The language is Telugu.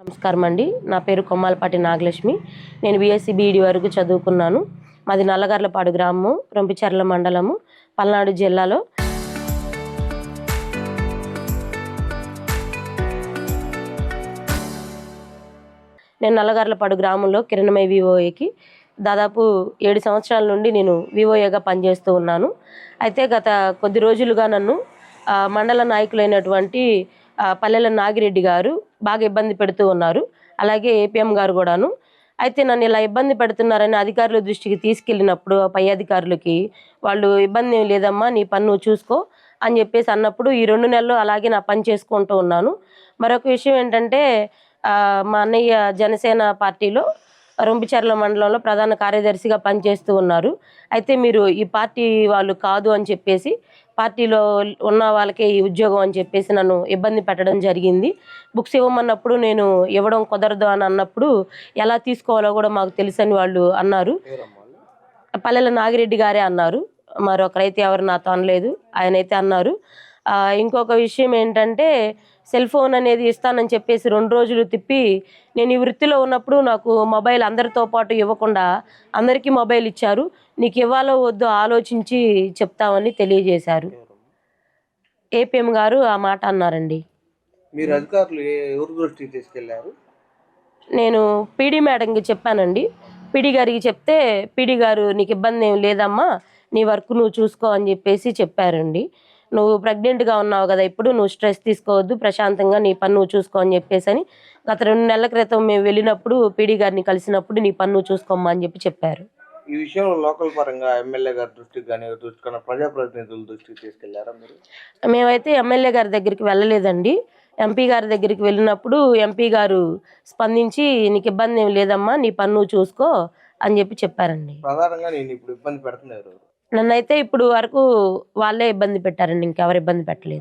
నమస్కారం అండి. నా పేరు కొమ్మాలపాటి నాగలక్ష్మి. నేను బీఎస్సీ బీఈడీ వరకు చదువుకున్నాను. మాది నల్లగర్లపాడు గ్రామము, రొంపిచెర్ల మండలము, పల్నాడు జిల్లాలో. నేను నల్లగర్లపాడు గ్రామంలో కిరణమయ్య వివోఏకి దాదాపు 7 సంవత్సరాల నుండి నేను వివోఏగా పనిచేస్తూ ఉన్నాను. అయితే గత కొద్ది రోజులుగా నన్ను మండల నాయకులైనటువంటి పల్లెల నాగిరెడ్డి గారు బాగా ఇబ్బంది పెడుతూ ఉన్నారు. అలాగే ఏపీఎం గారు కూడాను. అయితే నన్ను ఇలా ఇబ్బంది పెడుతున్నారని అధికారుల దృష్టికి తీసుకెళ్ళినప్పుడు పై అధికారులకి వాళ్ళు ఇబ్బంది ఏం లేదమ్మా, నీ పని నువ్వు చూసుకో అని చెప్పేసి అన్నప్పుడు ఈ 2 నెలలు అలాగే నా పని చేసుకుంటూ ఉన్నాను. మరొక విషయం ఏంటంటే మా అన్నయ్య జనసేన పార్టీలో రొంపిచెర్ల మండలంలో ప్రధాన కార్యదర్శిగా పనిచేస్తూ ఉన్నారు. అయితే మీరు ఈ పార్టీ వాళ్ళు కాదు అని చెప్పేసి పార్టీలో ఉన్న వాళ్ళకే ఈ ఉద్యోగం అని చెప్పేసి నన్ను ఇబ్బంది పెట్టడం జరిగింది. బుక్స్ ఇవ్వమన్నప్పుడు నేను ఇవ్వడం కుదరదు అని అన్నప్పుడు ఎలా తీసుకోవాలో కూడా మాకు తెలుసని వాళ్ళు అన్నారు. పల్లెల నాగిరెడ్డి గారే అన్నారు, మరొకరైతే ఎవరు నాతో అనలేదు, ఆయనైతే అన్నారు. ఇంకొక విషయం ఏంటంటే సెల్ ఫోన్ అనేది ఇస్తానని చెప్పేసి 2 రోజులు తిప్పి నేను ఈ వృత్తిలో ఉన్నప్పుడు నాకు మొబైల్ అందరితో పాటు ఇవ్వకుండా అందరికీ మొబైల్ ఇచ్చారు. నీకు ఇవ్వాలో వద్దో ఆలోచించి చెప్తామని తెలియజేశారు. ఏపీఎం గారు ఆ మాట అన్నారండి. మీరు అధికారులు ఎవరి దృష్టికి తీసుకెళ్లారు? నేను పీడీ మేడంకి చెప్పానండి. పీడీ గారికి చెప్తే పీడీ గారు నీకు ఇబ్బంది ఏం లేదమ్మా, నీ వర్క్ నువ్వు చూసుకో అని చెప్పేసి చెప్పారండి. నువ్వు ప్రెగ్నెంట్గా ఉన్నావు కదా, ఇప్పుడు నువ్వు స్ట్రెస్ తీసుకోవద్దు, ప్రశాంతంగా నీ పని నువ్వు చూసుకో అని చెప్పేసి అని గత 2 నెలల క్రితం మేము వెళ్ళినప్పుడు పీడీ గారిని కలిసినప్పుడు నీ పని నువ్వు చూసుకోమ్మా అని చెప్పారు. ఈ విషయంలో లోకల్ పరంగా ఎమ్మెల్యే గారి దృష్టికి కానీ దృష్టికన్నా ప్రజాప్రతినిధుల దృష్టికి తీసుకెళ్లారా మీరు? మేమైతే ఎమ్మెల్యే గారి దగ్గరికి వెళ్ళలేదండి. ఎంపీ గారి దగ్గరికి వెళ్ళినప్పుడు ఎంపీ గారు స్పందించి నీకు ఇబ్బంది ఏం లేదమ్మా, నీ పని నువ్వు చూసుకో అని చెప్పారండి. ప్రధానంగా నేను ఇప్పుడు ఇబ్బంది పెడుతున్నారు. నన్నైతే ఇప్పుడు వరకు వాళ్ళే ఇబ్బంది పెట్టారండి, ఇంకెవరు ఇబ్బంది పెట్టలేదు.